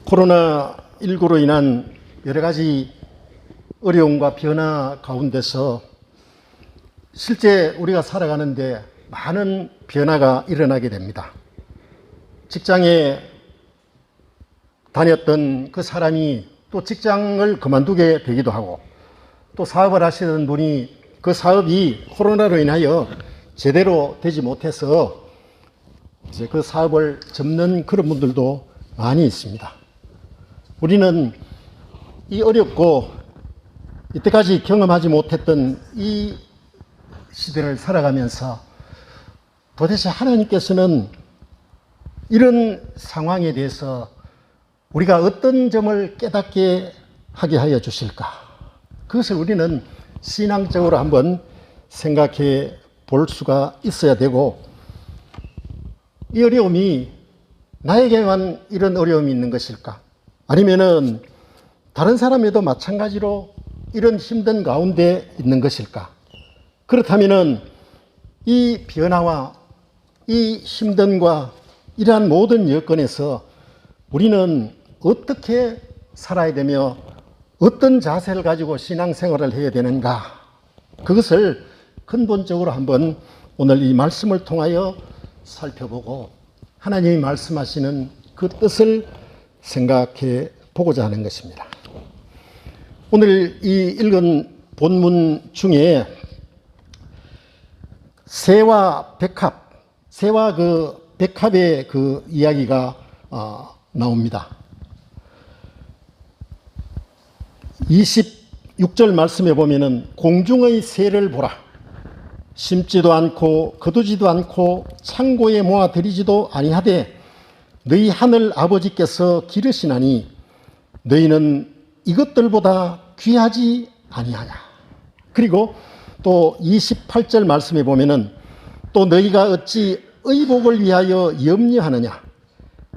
코로나19로 인한 여러 가지 어려움과 변화 가운데서 실제 우리가 살아가는데 많은 변화가 일어나게 됩니다. 직장에 다녔던 그 사람이 또 직장을 그만두게 되기도 하고, 또 사업을 하시는 분이 그 사업이 코로나로 인하여 제대로 되지 못해서 이제 그 사업을 접는 그런 분들도 많이 있습니다. 우리는 이 어렵고 이때까지 경험하지 못했던 이 시대를 살아가면서 도대체 하나님께서는 이런 상황에 대해서 우리가 어떤 점을 깨닫게 하게 하여 주실까? 그것을 우리는 신앙적으로 한번 생각해 볼 수가 있어야 되고, 이 어려움이 나에게만 이런 어려움이 있는 것일까? 아니면은 다른 사람에도 마찬가지로 이런 힘든 가운데 있는 것일까? 그렇다면은 이 변화와 이 힘듦과 이러한 모든 여건에서 우리는 어떻게 살아야 되며 어떤 자세를 가지고 신앙생활을 해야 되는가? 그것을 근본적으로 한번 오늘 이 말씀을 통하여 살펴보고 하나님이 말씀하시는 그 뜻을 생각해 보고자 하는 것입니다. 오늘 이 읽은 본문 중에 새와 백합, 새와 그 백합의 그 이야기가 나옵니다. 26절 말씀에 보면은 공중의 새를 보라. 심지도 않고 거두지도 않고 창고에 모아 들이지도 아니하되 너희 하늘 아버지께서 기르시나니 너희는 이것들보다 귀하지 아니하냐. 그리고 또 28절 말씀에 보면은 또 너희가 어찌 의복을 위하여 염려하느냐.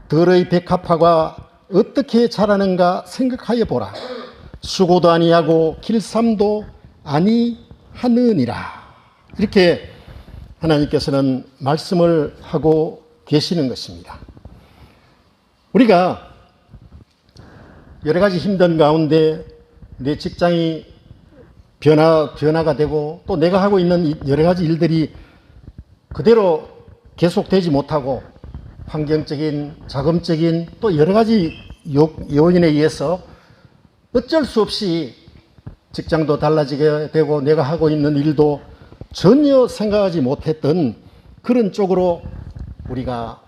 들의 백합화가 어떻게 자라는가 생각하여 보라. 수고도 아니하고 길쌈도 아니하느니라. 이렇게 하나님께서는 말씀을 하고 계시는 것입니다. 우리가 여러 가지 힘든 가운데 내 직장이 변화가 되고 또 내가 하고 있는 여러 가지 일들이 그대로 계속되지 못하고 환경적인, 자금적인 또 여러 가지 요인에 의해서 어쩔 수 없이 직장도 달라지게 되고 내가 하고 있는 일도 전혀 생각하지 못했던 그런 쪽으로 우리가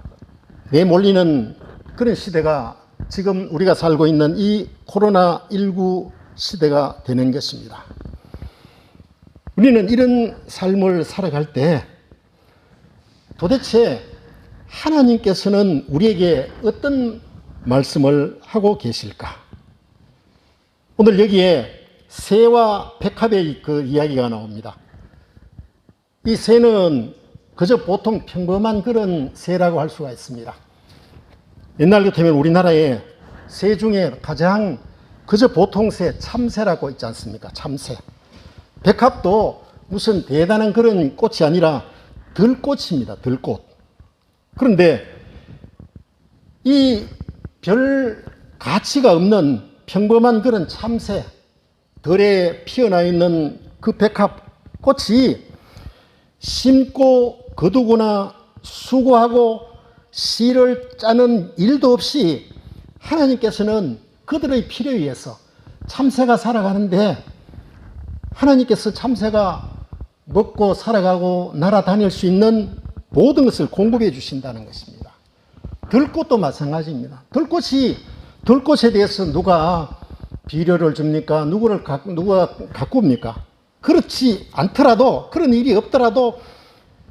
내몰리는 그런 시대가 지금 우리가 살고 있는 이 코로나19 시대가 되는 것입니다. 우리는 이런 삶을 살아갈 때 도대체 하나님께서는 우리에게 어떤 말씀을 하고 계실까? 오늘 여기에 새와 백합의 그 이야기가 나옵니다. 이 새는 그저 보통 평범한 그런 새라고 할 수가 있습니다. 옛날 같으면 우리나라에 새 중에 가장 그저 보통 새, 참새라고 있지 않습니까? 참새. 백합도 무슨 대단한 그런 꽃이 아니라 들꽃입니다. 들꽃. 그런데 이 별 가치가 없는 평범한 그런 참새, 들에 피어나 있는 그 백합 꽃이 심고 거두거나 수고하고 씨를 짜는 일도 없이 하나님께서는 그들의 필요에 의해서 참새가 살아가는데 하나님께서 참새가 먹고 살아가고 날아다닐 수 있는 모든 것을 공급해 주신다는 것입니다. 들꽃도 마찬가지입니다. 들꽃에 대해서 누가 비료를 줍니까? 누가 가꿉니까? 그렇지 않더라도, 그런 일이 없더라도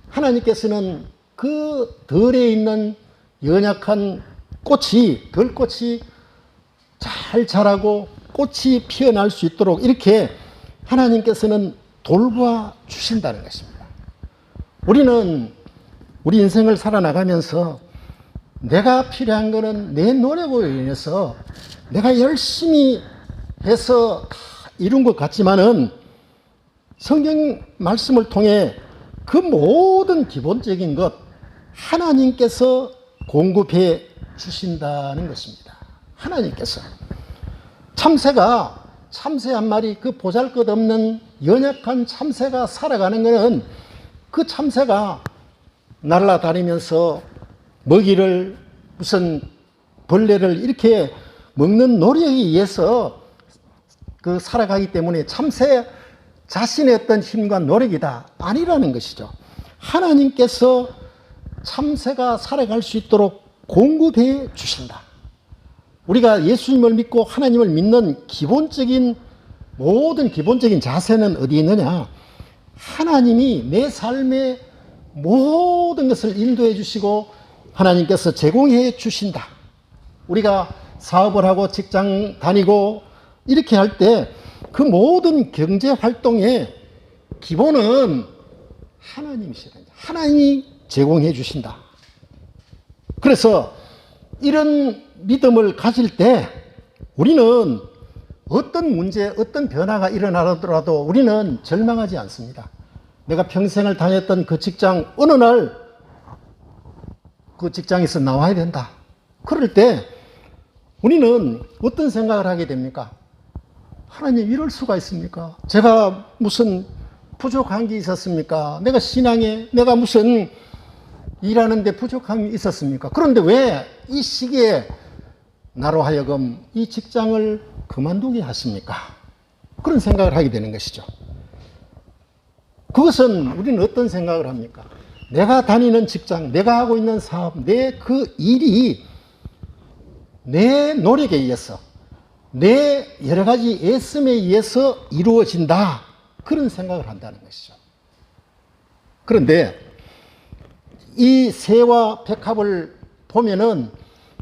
하나님께서는 그 들에 있는 연약한 꽃이, 들꽃이 잘 자라고 꽃이 피어날 수 있도록 이렇게 하나님께서는 돌봐 주신다는 것입니다. 우리는 우리 인생을 살아나가면서 내가 필요한 것은 내 노력으로 인해서 내가 열심히 해서 이룬 것 같지만은 성경 말씀을 통해 그 모든 기본적인 것 하나님께서 공급해 주신다는 것입니다. 하나님께서 참새 한 마리, 그 보잘것없는 연약한 참새가 살아가는 것은 그 참새가 날아다니면서 먹이를 무슨 벌레를 이렇게 먹는 노력에 의해서 그 살아가기 때문에 참새 자신의 어떤 힘과 노력이다 아니라는 것이죠. 하나님께서 참새가 살아갈 수 있도록 공급해 주신다. 우리가 예수님을 믿고 하나님을 믿는 모든 기본적인 자세는 어디 있느냐? 하나님이 내 삶의 모든 것을 인도해 주시고 하나님께서 제공해 주신다. 우리가 사업을 하고 직장 다니고 이렇게 할 때 그 모든 경제 활동의 기본은 하나님이시다. 하나님이 제공해 주신다. 그래서 이런 믿음을 가질 때 우리는 어떤 문제, 어떤 변화가 일어나더라도 우리는 절망하지 않습니다. 내가 평생을 다녔던 그 직장 어느 날 그 직장에서 나와야 된다. 그럴 때 우리는 어떤 생각을 하게 됩니까? 하나님, 이럴 수가 있습니까? 제가 무슨 부족한 게 있었습니까? 내가 신앙에 내가 무슨 일하는데 부족함이 있었습니까? 그런데 왜 이 시기에 나로 하여금 이 직장을 그만두게 하십니까? 그런 생각을 하게 되는 것이죠. 그것은 우리는 어떤 생각을 합니까? 내가 다니는 직장, 내가 하고 있는 사업, 내 그 일이 내 노력에 의해서, 내 여러 가지 애씀에 의해서 이루어진다. 그런 생각을 한다는 것이죠. 그런데 이 새와 백합을 보면은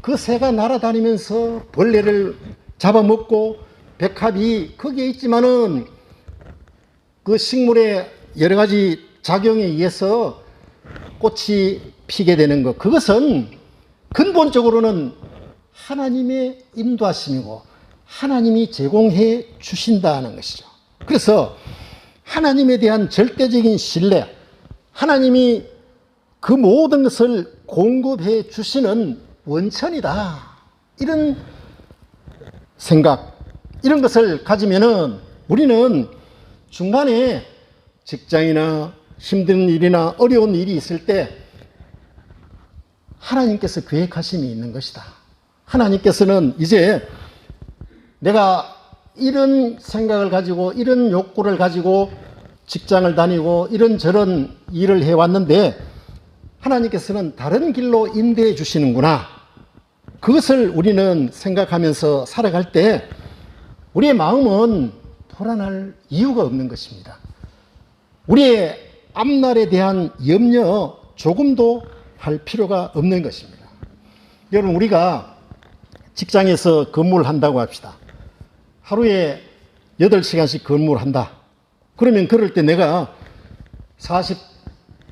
그 새가 날아다니면서 벌레를 잡아먹고 백합이 거기에 있지만은 그 식물의 여러 가지 작용에 의해서 꽃이 피게 되는 것, 그것은 근본적으로는 하나님의 인도하심이고 하나님이 제공해 주신다는 것이죠. 그래서 하나님에 대한 절대적인 신뢰, 하나님이 그 모든 것을 공급해 주시는 원천이다. 이런 생각, 이런 것을 가지면은 우리는 중간에 직장이나 힘든 일이나 어려운 일이 있을 때 하나님께서 계획하심이 있는 것이다. 하나님께서는 이제 내가 이런 생각을 가지고 이런 욕구를 가지고 직장을 다니고 이런저런 일을 해왔는데 하나님께서는 다른 길로 인도해 주시는구나. 그것을 우리는 생각하면서 살아갈 때 우리의 마음은 불안할 이유가 없는 것입니다. 우리의 앞날에 대한 염려 조금도 할 필요가 없는 것입니다. 여러분, 우리가 직장에서 근무를 한다고 합시다. 하루에 8시간씩 근무를 한다. 그러면 그럴 때 내가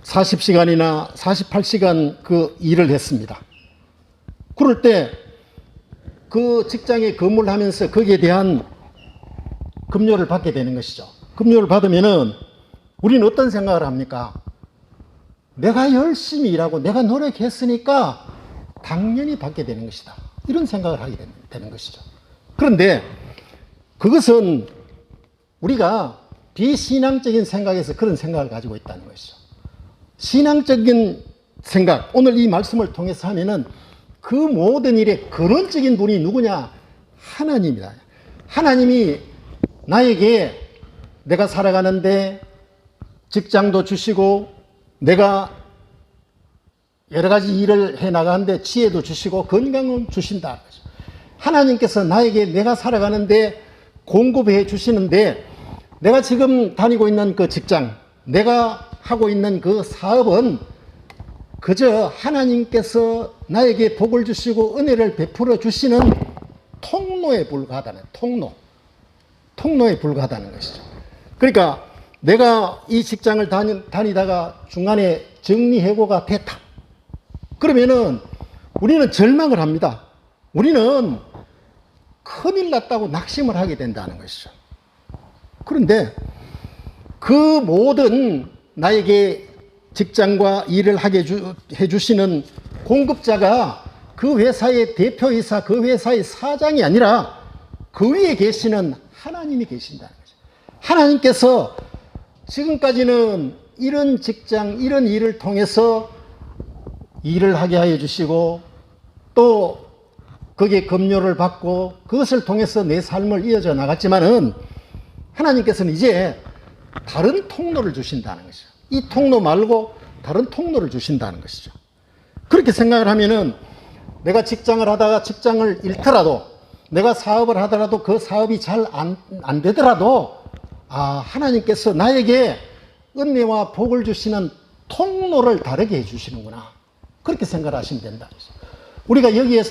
40시간이나 48시간 그 일을 했습니다. 그럴 때 그 직장에 근무를 하면서 거기에 대한 급료를 받게 되는 것이죠. 급료를 받으면은 우리는 어떤 생각을 합니까? 내가 열심히 일하고 내가 노력했으니까 당연히 받게 되는 것이다. 이런 생각을 하게 되는 것이죠. 그런데 그것은 우리가 비신앙적인 생각에서 그런 생각을 가지고 있다는 것이죠. 신앙적인 생각, 오늘 이 말씀을 통해서 하면은 그 모든 일의 근원적인 분이 누구냐? 하나님이다. 하나님이 나에게 내가 살아가는데 직장도 주시고 내가 여러 가지 일을 해 나가는데 지혜도 주시고 건강은 주신다. 하나님께서 나에게 내가 살아가는데 공급해 주시는데 내가 지금 다니고 있는 그 직장, 내가 하고 있는 그 사업은 그저 하나님께서 나에게 복을 주시고 은혜를 베풀어 주시는 통로에 불과하다는, 통로에 불과하다는 것이죠. 그러니까 내가 이 직장을 다니다가 중간에 정리해고가 됐다. 그러면은 우리는 절망을 합니다. 우리는 큰일 났다고 낙심을 하게 된다는 것이죠. 그런데 그 모든 나에게 직장과 일을 하게 해주시는 공급자가 그 회사의 대표이사, 그 회사의 사장이 아니라 그 위에 계시는 하나님이 계신다는 거죠. 하나님께서 지금까지는 이런 직장, 이런 일을 통해서 일을 하게 하여 주시고 또 거기에 급료를 받고 그것을 통해서 내 삶을 이어져 나갔지만은 하나님께서는 이제 다른 통로를 주신다는 것이죠. 이 통로 말고 다른 통로를 주신다는 것이죠. 그렇게 생각을 하면은 내가 직장을 하다가 직장을 잃더라도 내가 사업을 하더라도 그 사업이 잘 안 되더라도 하나님께서 나에게 은혜와 복을 주시는 통로를 다르게 해주시는구나. 그렇게 생각을 하시면 된다. 우리가 여기에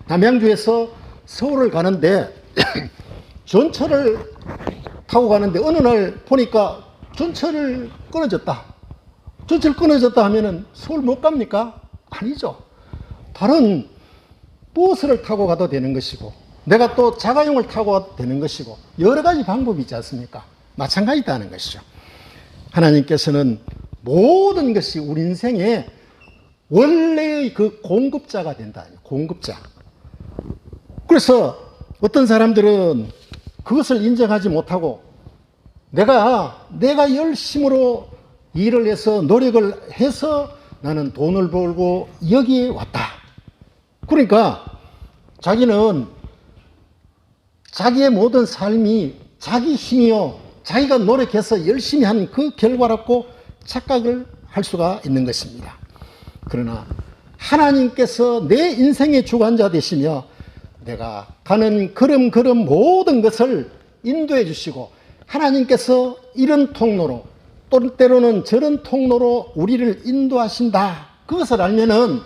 남양주에서 서울을 가는데 전철을 타고 가는데 어느 날 보니까 전철을 끊어졌다. 전철 끊어졌다 하면은 서울 못 갑니까? 아니죠. 다른 버스를 타고 가도 되는 것이고 내가 또 자가용을 타고 가도 되는 것이고 여러 가지 방법이 있지 않습니까? 마찬가지다는 것이죠. 하나님께서는 모든 것이 우리 인생의 원래의 그 공급자가 된다. 공급자. 그래서 어떤 사람들은 그것을 인정하지 못하고 내가 열심으로 일을 해서 노력을 해서 나는 돈을 벌고 여기에 왔다. 그러니까 자기는 자기의 모든 삶이 자기 힘이요 자기가 노력해서 열심히 한 그 결과라고 착각을 할 수가 있는 것입니다. 그러나 하나님께서 내 인생의 주관자 되시며 내가 가는 걸음걸음 모든 것을 인도해 주시고 하나님께서 이런 통로로 또 때로는 저런 통로로 우리를 인도하신다. 그것을 알면은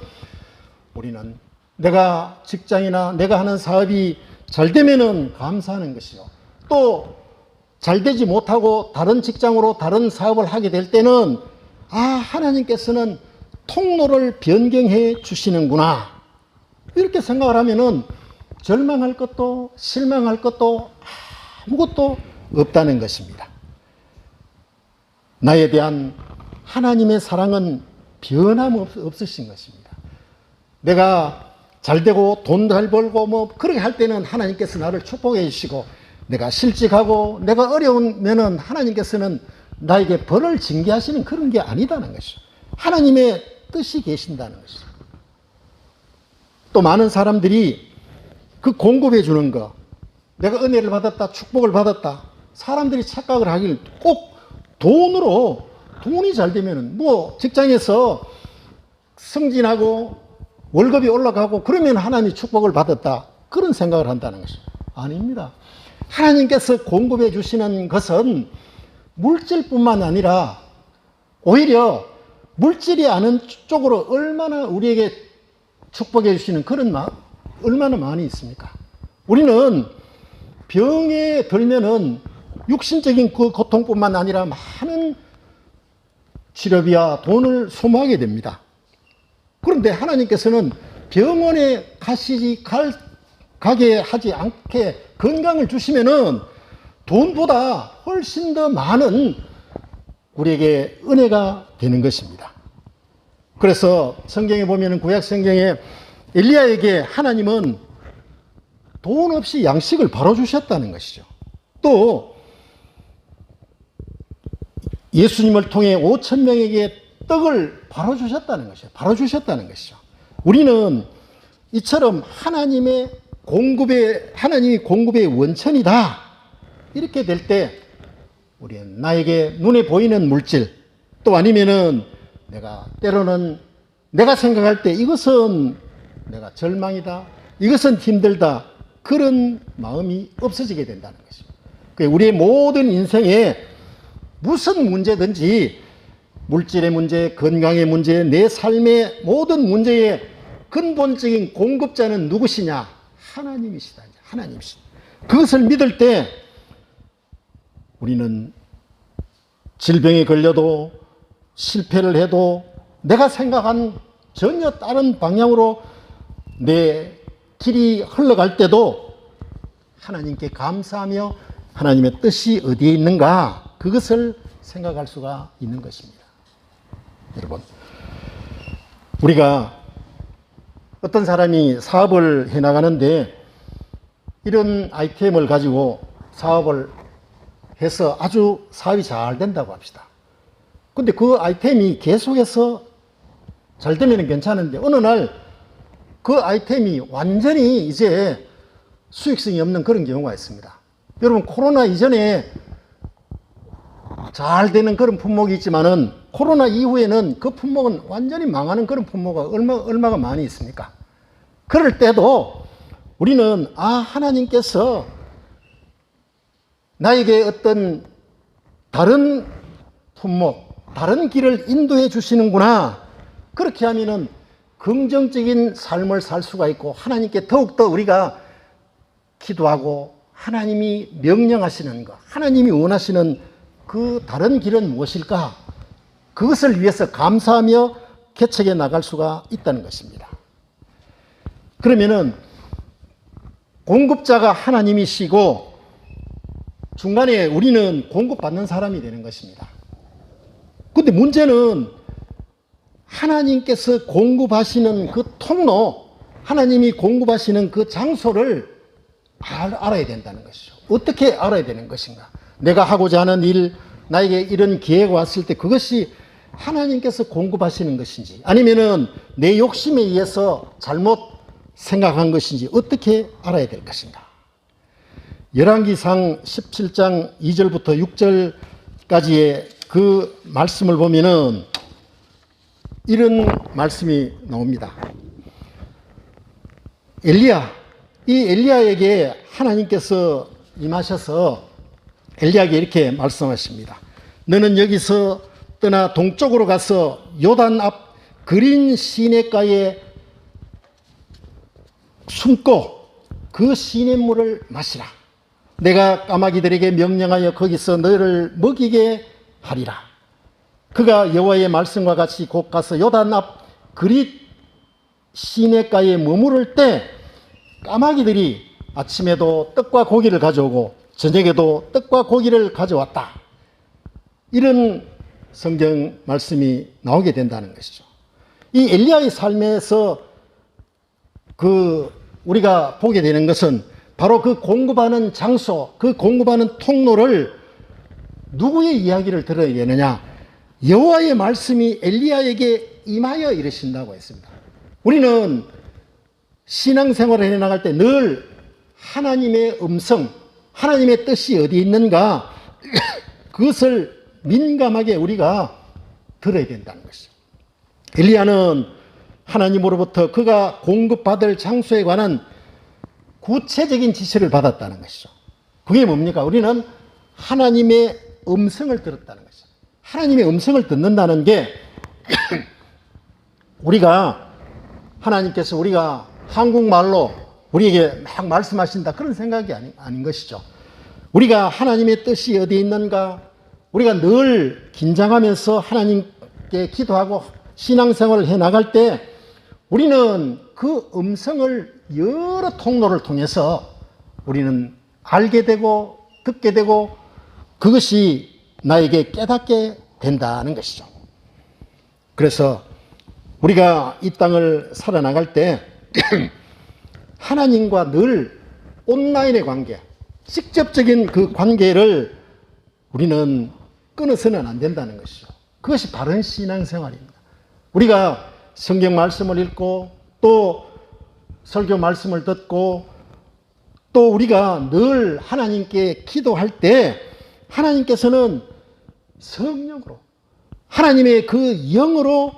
우리는 내가 직장이나 내가 하는 사업이 잘 되면은 감사하는 것이요. 또 잘 되지 못하고 다른 직장으로 다른 사업을 하게 될 때는 하나님께서는 통로를 변경해 주시는구나. 이렇게 생각을 하면은 절망할 것도 실망할 것도 아무것도 없다는 것입니다. 나에 대한 하나님의 사랑은 변함없으신 것입니다. 내가 잘 되고 돈 잘 벌고 그렇게 할 때는 하나님께서 나를 축복해 주시고 내가 실직하고 내가 어려우면은 하나님께서는 나에게 벌을 징계하시는 그런 게 아니다는 것이죠. 하나님의 뜻이 계신다는 것이죠. 또 많은 사람들이 그 공급해 주는 거, 내가 은혜를 받았다, 축복을 받았다. 사람들이 착각을 하길 꼭 돈이 잘 되면은 직장에서 승진하고 월급이 올라가고 그러면 하나님이 축복을 받았다. 그런 생각을 한다는 것이죠. 아닙니다. 하나님께서 공급해 주시는 것은 물질뿐만 아니라 오히려 물질이 아닌 쪽으로 얼마나 우리에게 축복해 주시는 그런 얼마나 많이 있습니까? 우리는 병에 들면은 육신적인 그 고통뿐만 아니라 많은 치료비와 돈을 소모하게 됩니다. 그런데 하나님께서는 병원에 가게 하지 않게 건강을 주시면은 돈보다 훨씬 더 많은 우리에게 은혜가 되는 것입니다. 그래서 성경에 보면은 구약 성경에 엘리야에게 하나님은 돈 없이 양식을 바로 주셨다는 것이죠. 또 예수님을 통해 5,000명에게 떡을 바로 주셨다는 것이죠. 바로 주셨다는 것이죠. 우리는 이처럼 하나님이 공급의 원천이다. 이렇게 될 때 우리는 나에게 눈에 보이는 물질 또 아니면은 때로는 내가 생각할 때 이것은 내가 절망이다. 이것은 힘들다. 그런 마음이 없어지게 된다는 것입니다. 우리의 모든 인생에 무슨 문제든지 물질의 문제, 건강의 문제, 내 삶의 모든 문제의 근본적인 공급자는 누구시냐? 하나님이시다. 하나님이시다. 그것을 믿을 때 우리는 질병에 걸려도 실패를 해도 내가 생각한 전혀 다른 방향으로 내 길이 흘러갈 때도 하나님께 감사하며 하나님의 뜻이 어디에 있는가 그것을 생각할 수가 있는 것입니다. 여러분, 우리가 어떤 사람이 사업을 해나가는데 이런 아이템을 가지고 사업을 해서 아주 사업이 잘 된다고 합시다. 근데 그 아이템이 계속해서 잘 되면 괜찮은데 어느 날 그 아이템이 완전히 이제 수익성이 없는 그런 경우가 있습니다. 여러분, 코로나 이전에 잘 되는 그런 품목이 있지만은 코로나 이후에는 그 품목은 완전히 망하는 그런 품목이 얼마가 많이 있습니까? 그럴 때도 우리는 하나님께서 나에게 어떤 다른 품목, 다른 길을 인도해 주시는구나. 그렇게 하면은 긍정적인 삶을 살 수가 있고 하나님께 더욱더 우리가 기도하고 하나님이 명령하시는 것, 하나님이 원하시는 그 다른 길은 무엇일까? 그것을 위해서 감사하며 개척해 나갈 수가 있다는 것입니다. 그러면은 공급자가 하나님이시고 중간에 우리는 공급받는 사람이 되는 것입니다. 근데 문제는 하나님께서 공급하시는 그 통로, 하나님이 공급하시는 그 장소를 알아야 된다는 것이죠. 어떻게 알아야 되는 것인가? 내가 하고자 하는 일, 나에게 이런 기회가 왔을 때 그것이 하나님께서 공급하시는 것인지 아니면은 내 욕심에 의해서 잘못 생각한 것인지 어떻게 알아야 될 것인가? 열왕기상 17장 2절부터 6절까지의 그 말씀을 보면은 이런 말씀이 나옵니다. 이 엘리야에게 하나님께서 임하셔서 엘리야에게 이렇게 말씀하십니다. 너는 여기서 떠나 동쪽으로 가서 요단 앞 그린 시냇가에 숨고 그 시냇물을 마시라. 내가 까마귀들에게 명령하여 거기서 너를 먹이게 하리라. 그가 여호와의 말씀과 같이 곧 가서 요단 앞 그릿 시냇가에 머무를 때 까마귀들이 아침에도 떡과 고기를 가져오고 저녁에도 떡과 고기를 가져왔다. 이런 성경 말씀이 나오게 된다는 것이죠. 이 엘리야의 삶에서 우리가 보게 되는 것은 바로 그 공급하는 장소, 그 공급하는 통로를 누구의 이야기를 들어야 되느냐? 여호와의 말씀이 엘리야에게 임하여 이르신다고 했습니다. 우리는 신앙생활을 해나갈 때 늘 하나님의 음성, 하나님의 뜻이 어디 있는가 그것을 민감하게 우리가 들어야 된다는 것이죠. 엘리야는 하나님으로부터 그가 공급받을 장소에 관한 구체적인 지시를 받았다는 것이죠. 그게 뭡니까? 우리는 하나님의 음성을 들었다는 것이죠. 하나님의 음성을 듣는다는 게 하나님께서 우리가 한국말로 우리에게 막 말씀하신다 그런 생각이 아닌 것이죠. 우리가 하나님의 뜻이 어디 있는가, 우리가 늘 긴장하면서 하나님께 기도하고 신앙생활을 해나갈 때 우리는 그 음성을 여러 통로를 통해서 우리는 알게 되고 듣게 되고 그것이 나에게 깨닫게 된다는 것이죠. 그래서 우리가 이 땅을 살아나갈 때 하나님과 늘 온라인의 관계, 직접적인 그 관계를 우리는 끊어서는 안 된다는 것이죠. 그것이 바른 신앙생활입니다. 우리가 성경 말씀을 읽고 또 설교 말씀을 듣고 또 우리가 늘 하나님께 기도할 때 하나님께서는 성령으로 하나님의 그 영으로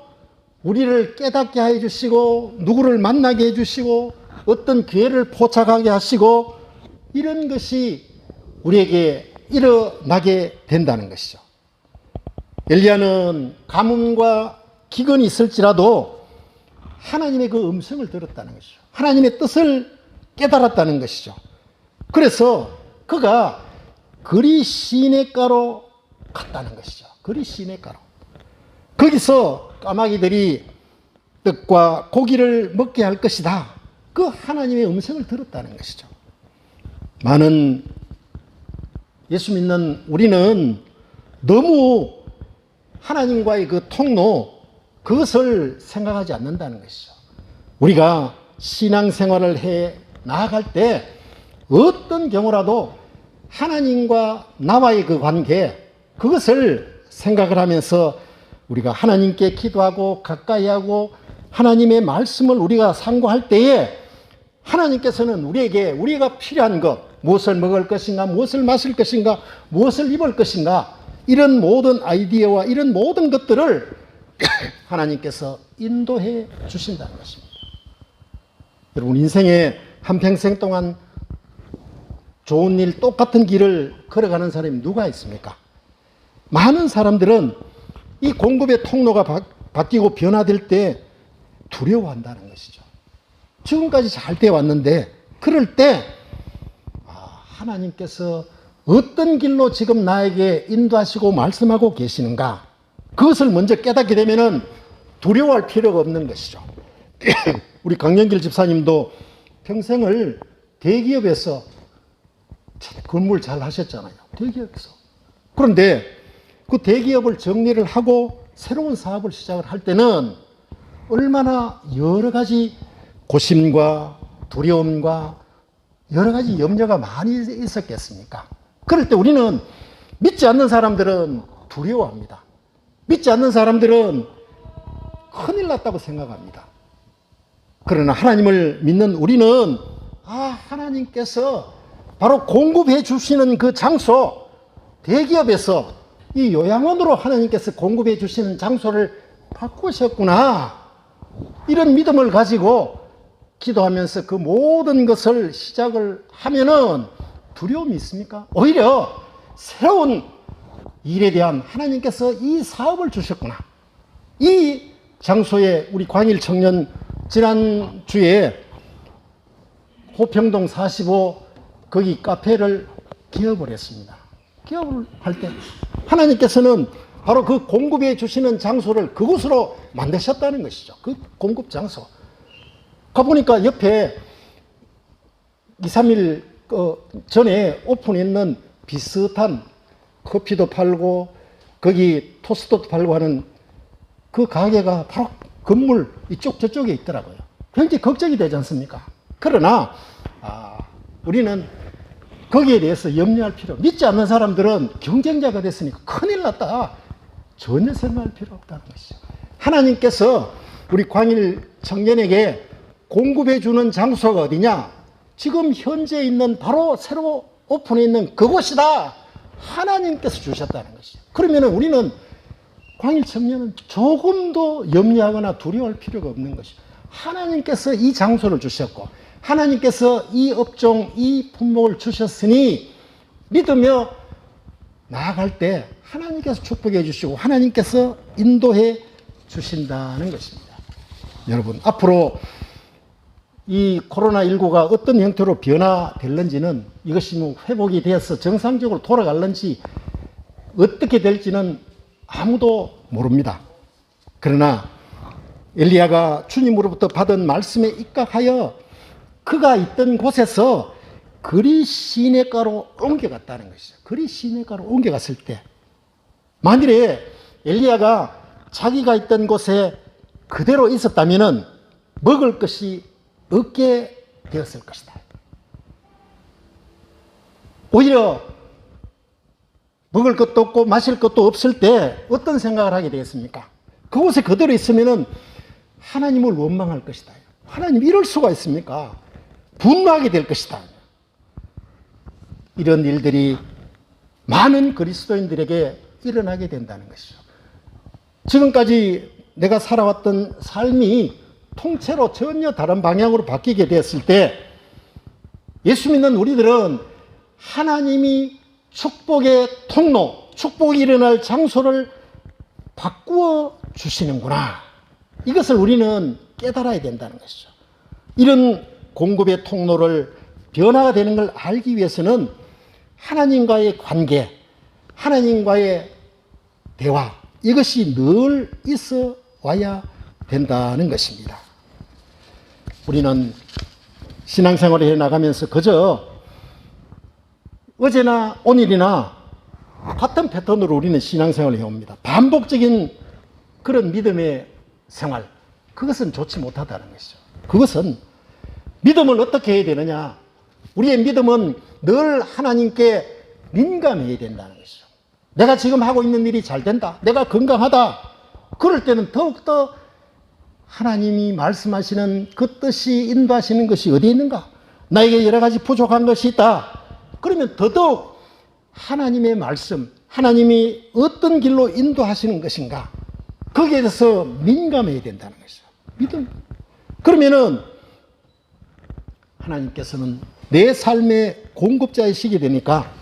우리를 깨닫게 해 주시고 누구를 만나게 해 주시고 어떤 기회를 포착하게 하시고 이런 것이 우리에게 일어나게 된다는 것이죠. 엘리야는 가뭄과 기근이 있을지라도 하나님의 그 음성을 들었다는 것이죠. 하나님의 뜻을 깨달았다는 것이죠. 그래서 그가 그리 시냇가로 갔다는 것이죠. 그리 시냇가로. 거기서 까마귀들이 떡과 고기를 먹게 할 것이다. 그 하나님의 음성을 들었다는 것이죠. 많은 예수 믿는 우리는 너무 하나님과의 그 통로 그것을 생각하지 않는다는 것이죠. 우리가 신앙생활을 해 나아갈 때 어떤 경우라도 하나님과 나와의 그 관계, 그것을 생각을 하면서 우리가 하나님께 기도하고 가까이 하고 하나님의 말씀을 우리가 상고할 때에 하나님께서는 우리에게 우리가 필요한 것, 무엇을 먹을 것인가, 무엇을 마실 것인가, 무엇을 입을 것인가, 이런 모든 아이디어와 이런 모든 것들을 하나님께서 인도해 주신다는 것입니다. 여러분, 인생의 한평생 동안 좋은 일, 똑같은 길을 걸어가는 사람이 누가 있습니까? 많은 사람들은 이 공급의 통로가 바뀌고 변화될 때 두려워한다는 것이죠. 지금까지 잘 돼 왔는데, 그럴 때 하나님께서 어떤 길로 지금 나에게 인도하시고 말씀하고 계시는가, 그것을 먼저 깨닫게 되면은 두려워할 필요가 없는 것이죠. 우리 강영길 집사님도 평생을 대기업에서 건물 잘 하셨잖아요. 대기업에서. 그런데 그 대기업을 정리를 하고 새로운 사업을 시작을 할 때는 얼마나 여러 가지 고심과 두려움과 여러 가지 염려가 많이 있었겠습니까? 그럴 때 우리는, 믿지 않는 사람들은 두려워합니다. 믿지 않는 사람들은 큰일 났다고 생각합니다. 그러나 하나님을 믿는 우리는 하나님께서 바로 공급해 주시는 그 장소, 대기업에서 이 요양원으로 하나님께서 공급해 주시는 장소를 바꾸셨구나, 이런 믿음을 가지고 기도하면서 그 모든 것을 시작을 하면은 두려움이 있습니까? 오히려 새로운 일에 대한, 하나님께서 이 사업을 주셨구나, 이 장소에, 우리 광일 청년 지난주에 호평동 45 거기 카페를 기업을 했습니다. 기업을 할 때 하나님께서는 바로 그 공급해 주시는 장소를 그곳으로 만드셨다는 것이죠. 그 공급 장소. 가보니까 옆에 2, 3일 전에 오픈했는 비슷한 커피도 팔고 거기 토스트도 팔고 하는 그 가게가 바로 건물 이쪽 저쪽에 있더라고요. 굉장히 걱정이 되지 않습니까? 그러나 우리는 거기에 대해서 염려할 필요, 믿지 않는 사람들은 경쟁자가 됐으니까 큰일 났다, 전혀 생각할 필요 없다는 것이죠. 하나님께서 우리 광일 청년에게 공급해 주는 장소가 어디냐? 지금 현재 있는 바로 새로 오픈해 있는 그곳이다, 하나님께서 주셨다는 것이죠. 그러면 우리는, 광일 청년은 조금도 염려하거나 두려워할 필요가 없는 것이죠. 하나님께서 이 장소를 주셨고 하나님께서 이 업종, 이 품목을 주셨으니 믿으며 나아갈 때 하나님께서 축복해 주시고 하나님께서 인도해 주신다는 것입니다. 여러분, 앞으로 이 코로나19가 어떤 형태로 변화될는지는, 이것이 회복이 되어서 정상적으로 돌아갈는지 어떻게 될지는 아무도 모릅니다. 그러나 엘리야가 주님으로부터 받은 말씀에 입각하여 그가 있던 곳에서 그리 시내가로 옮겨갔다는 것이죠. 그리 시내가로 옮겨갔을 때, 만일에 엘리야가 자기가 있던 곳에 그대로 있었다면 먹을 것이 없게 되었을 것이다. 오히려 먹을 것도 없고 마실 것도 없을 때 어떤 생각을 하게 되겠습니까? 그곳에 그대로 있으면 하나님을 원망할 것이다. 하나님, 이럴 수가 있습니까? 분노하게 될 것이다. 이런 일들이 많은 그리스도인들에게 일어나게 된다는 것이죠. 지금까지 내가 살아왔던 삶이 통째로 전혀 다른 방향으로 바뀌게 되었을 때, 예수 믿는 우리들은 하나님이 축복의 통로, 축복이 일어날 장소를 바꾸어 주시는구나, 이것을 우리는 깨달아야 된다는 것이죠. 이런 공급의 통로를, 변화가 되는 걸 알기 위해서는 하나님과의 관계, 하나님과의 대화, 이것이 늘 있어 와야 된다는 것입니다. 우리는 신앙생활을 해나가면서 그저 어제나 오늘이나 같은 패턴으로 우리는 신앙생활을 해옵니다. 반복적인 그런 믿음의 생활, 그것은 좋지 못하다는 것이죠. 그것은 믿음을 어떻게 해야 되느냐? 우리의 믿음은 늘 하나님께 민감해야 된다는 것이죠. 내가 지금 하고 있는 일이 잘 된다. 내가 건강하다. 그럴 때는 더욱더 하나님이 말씀하시는 그 뜻이 인도하시는 것이 어디에 있는가? 나에게 여러 가지 부족한 것이 있다. 그러면 더더욱 하나님의 말씀, 하나님이 어떤 길로 인도하시는 것인가? 거기에 대해서 민감해야 된다는 것이죠. 믿음. 그러면은 하나님께서는 내 삶의 공급자이시게 되니까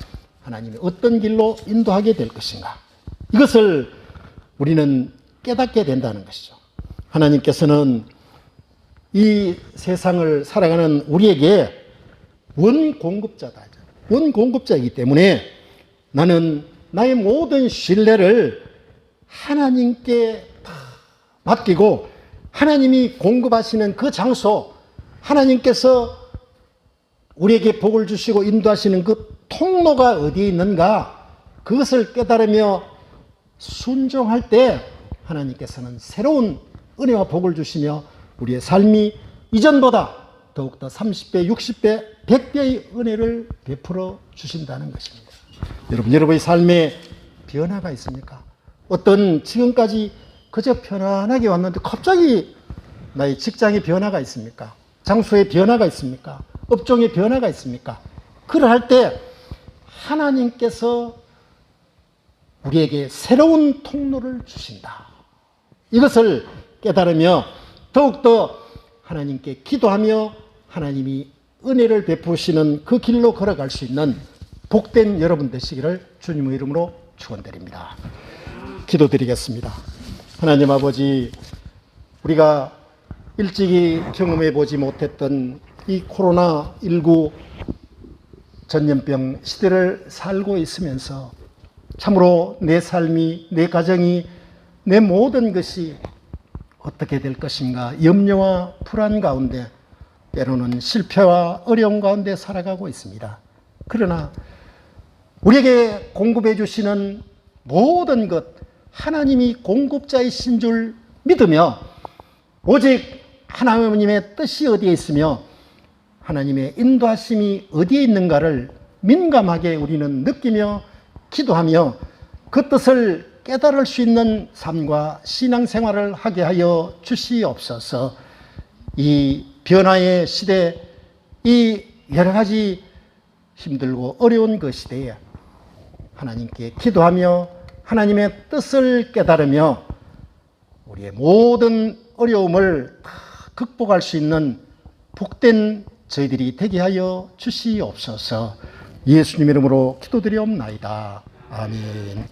하나님이 어떤 길로 인도하게 될 것인가? 이것을 우리는 깨닫게 된다는 것이죠. 하나님께서는 이 세상을 살아가는 우리에게 원공급자다. 원공급자이기 때문에 나는 나의 모든 신뢰를 하나님께 맡기고 하나님이 공급하시는 그 장소, 하나님께서 우리에게 복을 주시고 인도하시는 그 통로가 어디에 있는가, 그것을 깨달으며 순종할 때 하나님께서는 새로운 은혜와 복을 주시며 우리의 삶이 이전보다 더욱더 30배, 60배, 100배의 은혜를 베풀어 주신다는 것입니다. 여러분의 삶에 변화가 있습니까? 어떤 지금까지 그저 편안하게 왔는데 갑자기 나의 직장에 변화가 있습니까? 장소에 변화가 있습니까? 업종에 변화가 있습니까? 그럴 때 하나님께서 우리에게 새로운 통로를 주신다. 이것을 깨달으며 더욱더 하나님께 기도하며 하나님이 은혜를 베푸시는 그 길로 걸어갈 수 있는 복된 여러분 되시기를 주님의 이름으로 축원드립니다. 기도드리겠습니다. 하나님 아버지, 우리가 일찍이 경험해 보지 못했던 이 코로나19 전염병 시대를 살고 있으면서 참으로 내 삶이, 내 가정이, 내 모든 것이 어떻게 될 것인가 염려와 불안 가운데, 때로는 실패와 어려움 가운데 살아가고 있습니다. 그러나 우리에게 공급해 주시는 모든 것 하나님이 공급자이신 줄 믿으며 오직 하나님의 뜻이 어디에 있으며 하나님의 인도하심이 어디에 있는가를 민감하게 우리는 느끼며 기도하며 그 뜻을 깨달을 수 있는 삶과 신앙생활을 하게 하여 주시옵소서. 이 변화의 시대, 이 여러 가지 힘들고 어려운 그 시대에 하나님께 기도하며 하나님의 뜻을 깨달으며 우리의 모든 어려움을 다 극복할 수 있는 복된 저희들이 되게 하여 주시옵소서. 예수님 이름으로 기도드리옵나이다. 아멘.